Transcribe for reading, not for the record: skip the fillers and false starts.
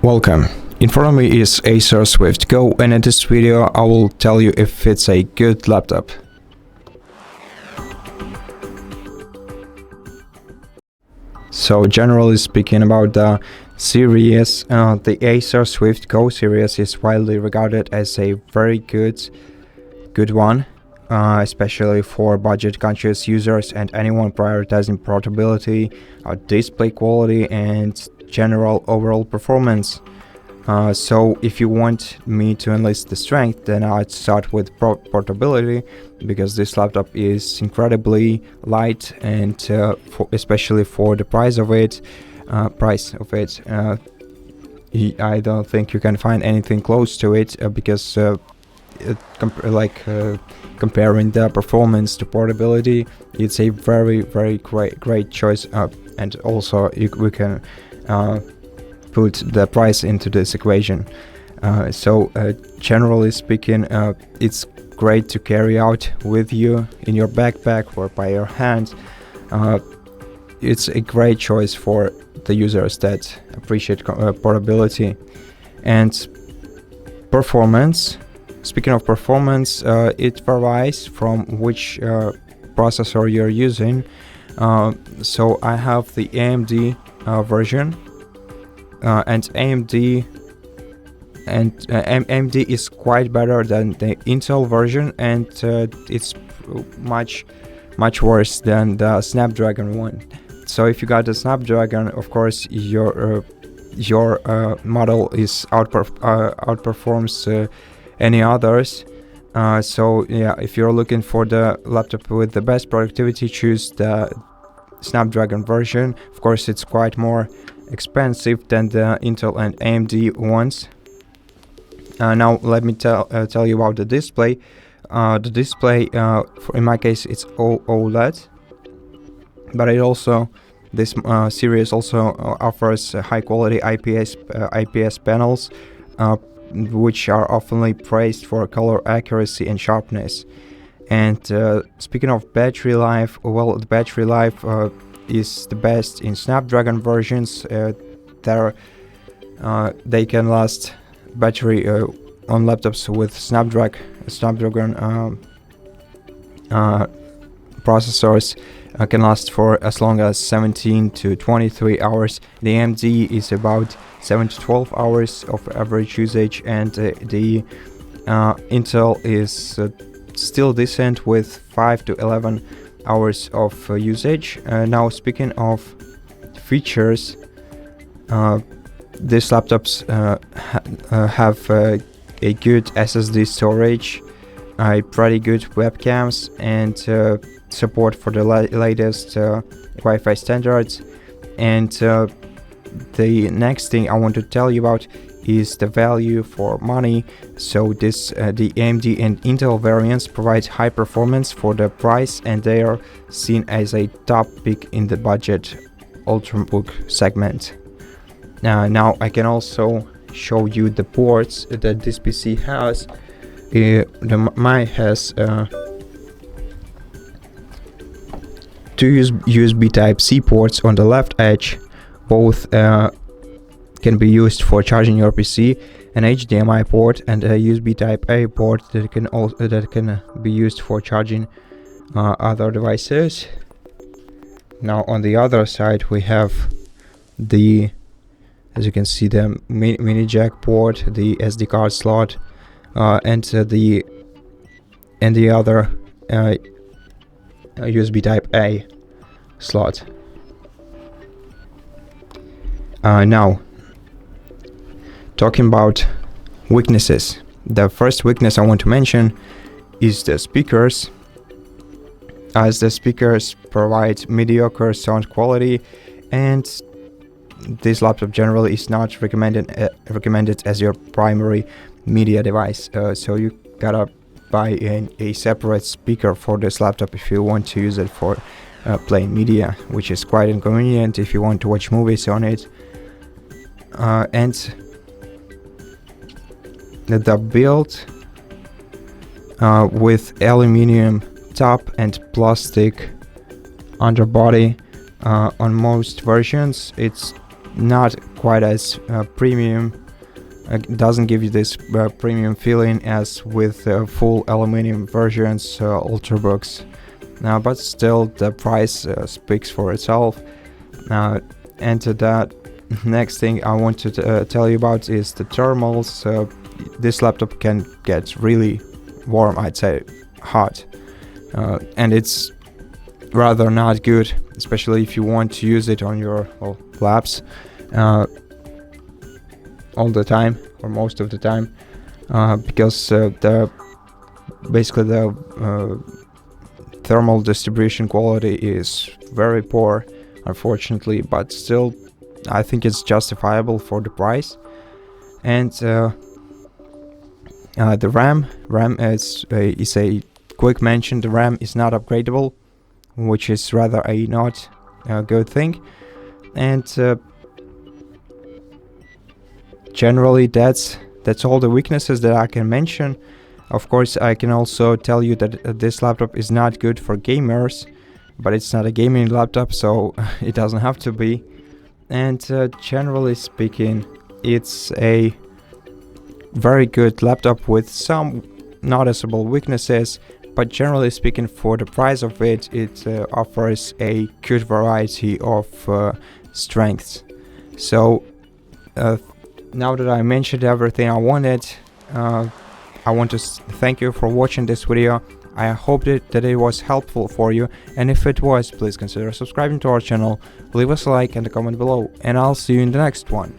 Welcome. In front of me is ACER Swift Go, and in this video I will tell you if it's a good laptop. So generally speaking about the series, the ACER Swift Go series is widely regarded as a very good one, especially for budget-conscious users and anyone prioritizing portability, display quality, and general overall performance. So if you want me to enlist the strength, then I'd start with portability, because this laptop is incredibly light, and especially for the price of it, I don't think you can find anything close to it, because comparing the performance to portability, it's a very great choice, and also we can put the price into this equation. So generally speaking, it's great to carry out with you in your backpack or by your hand. It's a great choice for the users that appreciate portability. And performance, speaking of performance, it varies from which processor you're using. So I have the AMD version, and AMD is quite better than the Intel version, and it's much worse than the Snapdragon one. So if you got the Snapdragon, of course your model is outperforms any others. So yeah, if you're looking for the laptop with the best productivity, choose the Snapdragon version. Of course, it's quite more expensive than the Intel and AMD ones. Now let me tell you about the display. The display, in my case, it's OLED, but this series also offers high quality IPS panels, which are often praised for color accuracy and sharpness. And speaking of battery life, well, the battery life is the best in Snapdragon versions. They can last battery on laptops with Snapdragon processors can last for as long as 17 to 23 hours. The AMD is about 7 to 12 hours of average usage, and the Intel is still decent with 5 to 11 hours of usage. Now speaking of features, these laptops have a good SSD storage, a pretty good webcams, and support for the latest Wi-Fi standards. And the next thing I want to tell you about is the value for money. So the AMD and Intel variants provide high performance for the price, and they are seen as a top pick in the budget ultrabook segment. Now I can also show you the ports that this PC has. Mine has two USB Type-C ports on the left edge. Both can be used for charging your PC, an HDMI port, and a USB Type-A port that can be used for charging other devices. Now on the other side we have as you can see, the mini jack port, the SD card slot, and the other USB Type-A slot. Now, talking about weaknesses. The first weakness I want to mention is the speakers, as the speakers provide mediocre sound quality, and this laptop generally is not recommended as your primary media device. So you gotta buy a separate speaker for this laptop if you want to use it for playing media, which is quite inconvenient if you want to watch movies on it. And the build with aluminium top and plastic underbody on most versions, it's not quite as premium. Doesn't give you this premium feeling as with full aluminum versions, ultrabooks. But still, the price speaks for itself. And to that, next thing I want to tell you about is the thermals. This laptop can get really warm, I'd say hot, and it's rather not good, especially if you want to use it on your laps all the time or most of the time, because basically the thermal distribution quality is very poor, unfortunately, but still I think it's justifiable for the price. And the RAM is a quick mention. The RAM is not upgradable, which is rather a not good thing. And generally that's all the weaknesses that I can mention. Of course, I can also tell you that this laptop is not good for gamers, but it's not a gaming laptop, so it doesn't have to be. And generally speaking, it's a very good laptop with some noticeable weaknesses, but generally speaking, for the price of it, it offers a good variety of strengths. So now that I mentioned everything I wanted, I want to thank you for watching this video. I hope that it was helpful for you, and if it was, please consider subscribing to our channel, leave us a like and a comment below, and I'll see you in the next one.